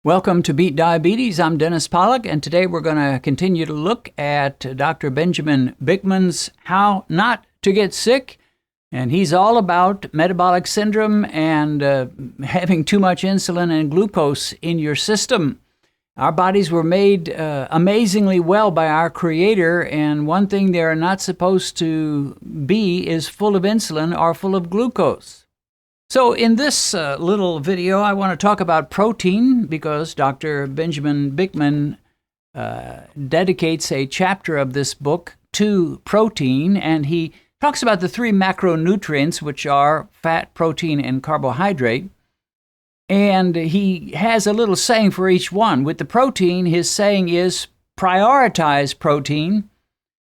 Welcome to Beat Diabetes. I'm Dennis Pollock, and today we're going to continue to look at Dr. Benjamin Bikman's How Not to Get Sick. And he's all about metabolic syndrome and having too much insulin and glucose in your system. Our bodies were made amazingly well by our Creator, and one thing they're not supposed to be is full of insulin or full of glucose. So in this little video, I want to talk about protein because Dr. Benjamin Bikman dedicates a chapter of this book to protein, and he talks about the three macronutrients, which are fat, protein, and carbohydrate. And he has a little saying for each one. With the protein, his saying is prioritize protein.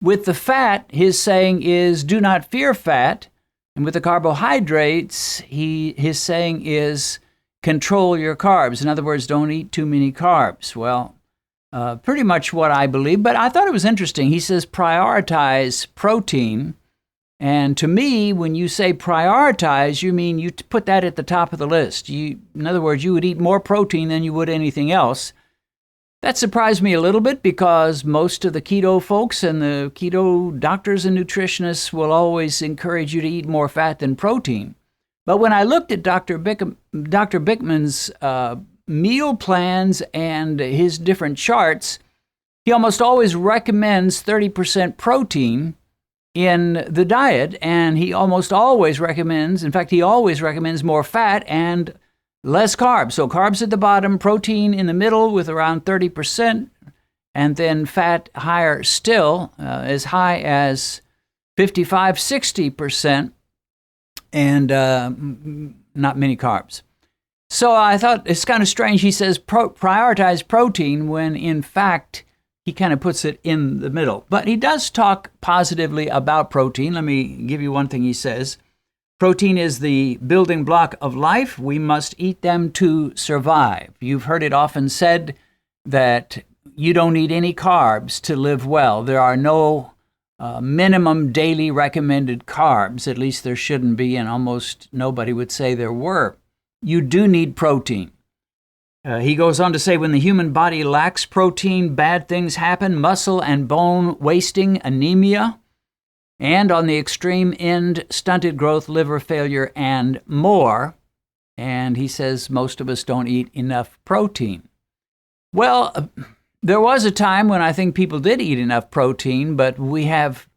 With the fat, his saying is do not fear fat. And with the carbohydrates, his saying is control your carbs. In other words, don't eat too many carbs. Well, pretty much what I believe, but I thought it was interesting. He says prioritize protein. And to me, when you say prioritize, you mean you put that at the top of the list. In other words, you would eat more protein than you would anything else. That surprised me a little bit because most of the keto folks and the keto doctors and nutritionists will always encourage you to eat more fat than protein. But when I looked at Dr. Bikman's meal plans and his different charts, he almost always recommends 30% protein in the diet, and he almost always recommends, in fact, he always recommends more fat and less carbs. So carbs at the bottom, protein in the middle with around 30%, and then fat higher still, as high as 55, 60%, and not many carbs. So I thought it's kind of strange. He says prioritize protein when in fact he kind of puts it in the middle. But he does talk positively about protein. Let me give you one thing he says. Protein is the building block of life. We must eat them to survive. You've heard it often said that you don't need any carbs to live well. There are no minimum daily recommended carbs. At least there shouldn't be, and almost nobody would say there were. You do need protein. He goes on to say, when the human body lacks protein, bad things happen: muscle and bone wasting, anemia, and on the extreme end, stunted growth, liver failure, and more. And he says most of us don't eat enough protein. Well, there was a time when I think people did eat enough protein, but we have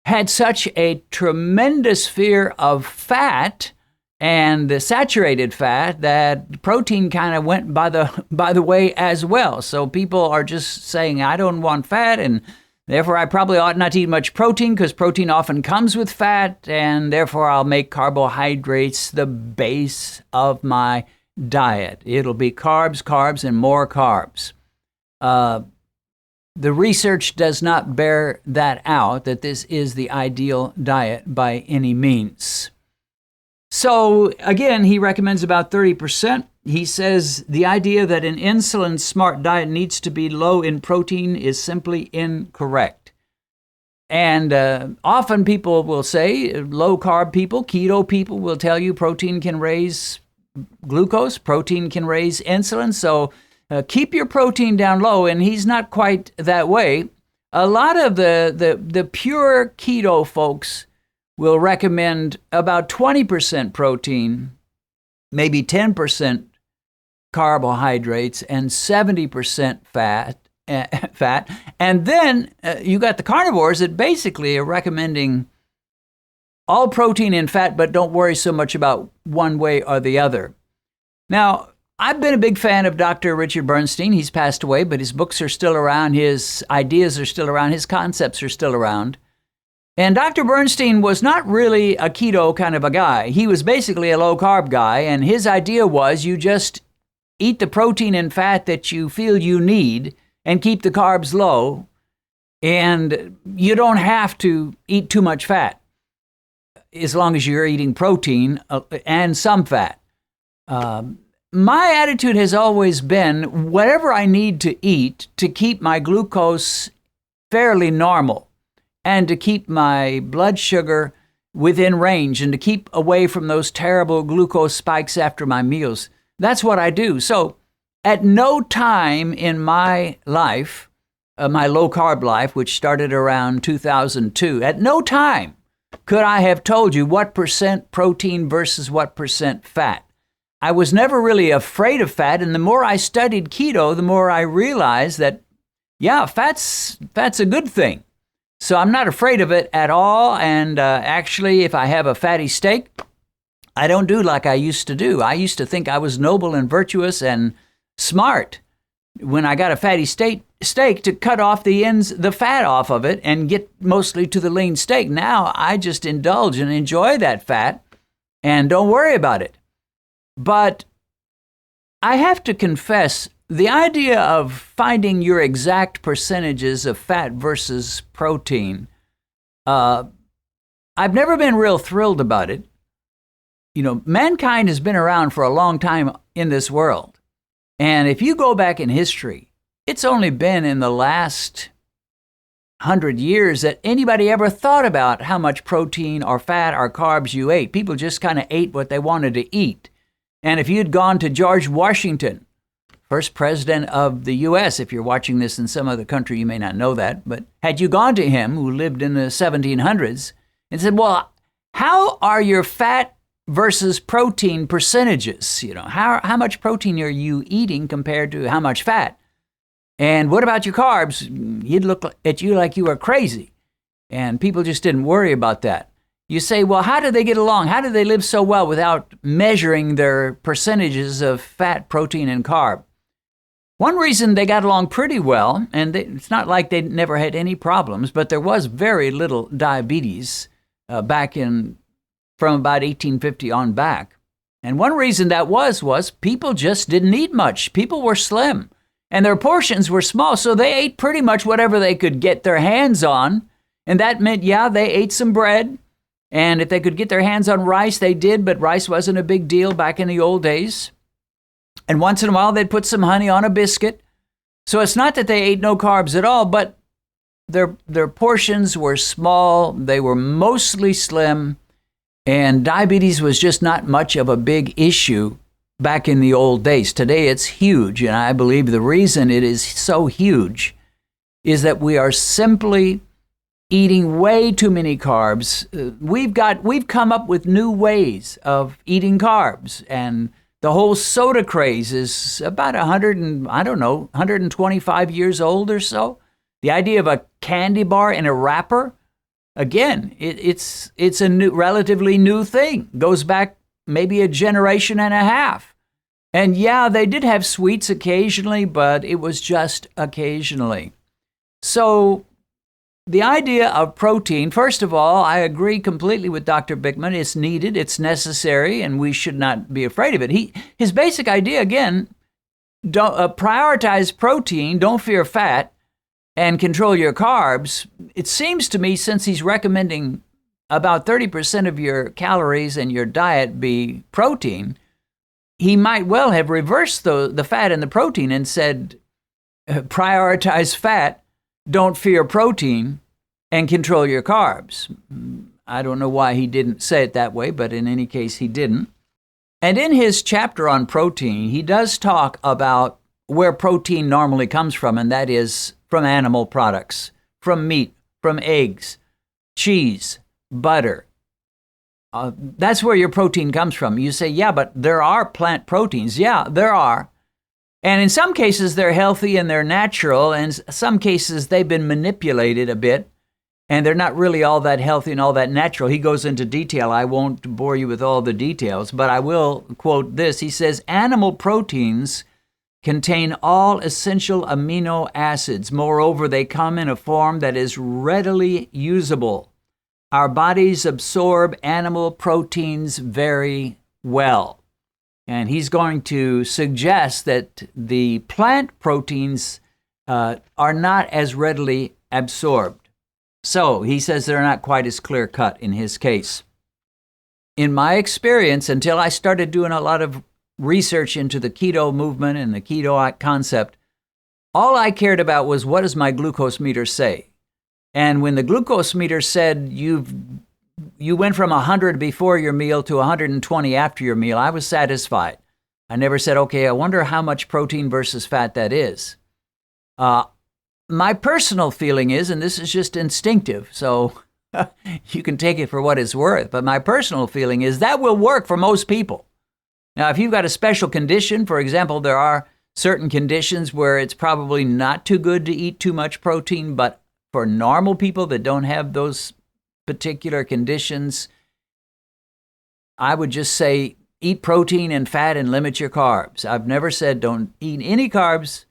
had such a tremendous fear of fat and saturated fat that protein kind of went by the way as well. So people are just saying, I don't want fat, and therefore I probably ought not to eat much protein because protein often comes with fat, and therefore I'll make carbohydrates the base of my diet. It'll be carbs, carbs, and more carbs. The research does not bear that out, that this is the ideal diet by any means. So again, he recommends about 30%. He says the idea that an insulin-smart diet needs to be low in protein is simply incorrect. And often people will say, low-carb people, keto people will tell you protein can raise glucose, protein can raise insulin, so keep your protein down low, and he's not quite that way. A lot of the pure keto folks will recommend about 20% protein, maybe 10% carbohydrates, and 70% fat. And then you got the carnivores that basically are recommending all protein and fat, but don't worry so much about one way or the other. Now, I've been a big fan of Dr. Richard Bernstein. He's passed away, but his books are still around, his ideas are still around, his concepts are still around. And Dr. Bernstein was not really a keto kind of a guy. He was basically a low-carb guy, and his idea was you just eat the protein and fat that you feel you need and keep the carbs low, and you don't have to eat too much fat as long as you're eating protein and some fat. My attitude has always been whatever I need to eat to keep my glucose fairly normal, and to keep my blood sugar within range, and to keep away from those terrible glucose spikes after my meals. That's what I do. So At no time in my life, my low-carb life, which started around 2002, at no time could I have told you what percent protein versus what percent fat. I was never really afraid of fat, and the more I studied keto, the more I realized that, yeah, fat's a good thing. So I'm not afraid of it at all, and actually, if I have a fatty steak, I don't do like I used to do. I used to think I was noble and virtuous and smart when I got a fatty steak to cut off the fat off of it and get mostly to the lean steak. Now I just indulge and enjoy that fat and don't worry about it. But I have to confess, the idea of finding your exact percentages of fat versus protein, I've never been real thrilled about it. You know, mankind has been around for a long time in this world. And if you go back in history, it's only been in the last 100 years that anybody ever thought about how much protein or fat or carbs you ate. People just kind of ate what they wanted to eat. And if you'd gone to George Washington, first president of the U.S., if you're watching this in some other country, you may not know that, but had you gone to him, who lived in the 1700s, and said, well, how are your fat versus protein percentages? You know, how much protein are you eating compared to how much fat? And what about your carbs? He'd look at you like you were crazy. And people just didn't worry about that. You say, well, how did they get along? How did they live so well without measuring their percentages of fat, protein, and carb? One reason they got along pretty well, and it's not like they never had any problems, but there was very little diabetes from about 1850 on back. And one reason that was people just didn't eat much. People were slim, and their portions were small, so they ate pretty much whatever they could get their hands on. And that meant, yeah, they ate some bread. And if they could get their hands on rice, they did, but rice wasn't a big deal back in the old days. And once in a while, they'd put some honey on a biscuit. So it's not that they ate no carbs at all, but their portions were small. They were mostly slim, and diabetes was just not much of a big issue back in the old days. Today, it's huge, and I believe the reason it is so huge is that we are simply eating way too many carbs. We've come up with new ways of eating carbs, and the whole soda craze is about 125 years old or so. The idea of a candy bar in a wrapper, again, it's a relatively new thing. Goes back maybe a generation and a half. And yeah, they did have sweets occasionally, but it was just occasionally. So the idea of protein, first of all, I agree completely with Dr. Bikman. It's needed, it's necessary, and we should not be afraid of it. His basic idea, again, don't prioritize protein, don't fear fat, and control your carbs. It seems to me, since he's recommending about 30% of your calories in your diet be protein, he might well have reversed the fat and the protein and said, prioritize fat, don't fear protein, and control your carbs. I don't know why he didn't say it that way, but in any case, he didn't. And in his chapter on protein, he does talk about where protein normally comes from, and that is from animal products, from meat, from eggs, cheese, butter. That's where your protein comes from. You say, yeah, but there are plant proteins. Yeah, there are. And in some cases, they're healthy and they're natural. And in some cases, they've been manipulated a bit. And they're not really all that healthy and all that natural. He goes into detail. I won't bore you with all the details, but I will quote this. He says, animal proteins contain all essential amino acids. Moreover, they come in a form that is readily usable. Our bodies absorb animal proteins very well. And he's going to suggest that the plant proteins are not as readily absorbed. So he says they're not quite as clear-cut in his case. In my experience, until I started doing a lot of research into the keto movement and the keto concept, all I cared about was, what does my glucose meter say? And when the glucose meter said you went from 100 before your meal to 120 after your meal, I was satisfied. I never said, okay, I wonder how much protein versus fat that is. My personal feeling is, and this is just instinctive, so you can take it for what it's worth, but my personal feeling is that will work for most people. Now, if you've got a special condition, for example, there are certain conditions where it's probably not too good to eat too much protein, but for normal people that don't have those particular conditions, I would just say eat protein and fat and limit your carbs. I've never said don't eat any carbs.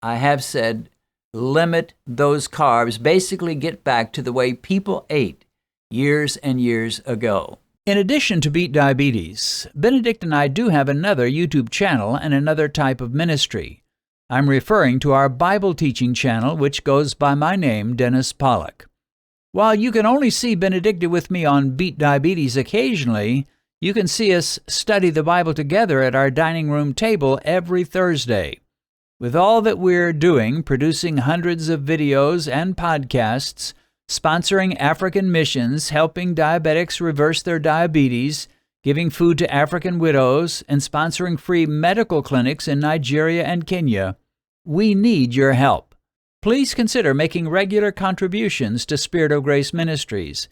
I have said limit those carbs. Basically get back to the way people ate years and years ago. In addition to Beat Diabetes, Benedict and I do have another YouTube channel and another type of ministry. I'm referring to our Bible teaching channel, which goes by my name, Dennis Pollock. While you can only see Benedict with me on Beat Diabetes occasionally, you can see us study the Bible together at our dining room table every Thursday. With all that we're doing, producing hundreds of videos and podcasts, sponsoring African missions, helping diabetics reverse their diabetes, giving food to African widows, and sponsoring free medical clinics in Nigeria and Kenya, we need your help. Please consider making regular contributions to Spirit of Grace Ministries.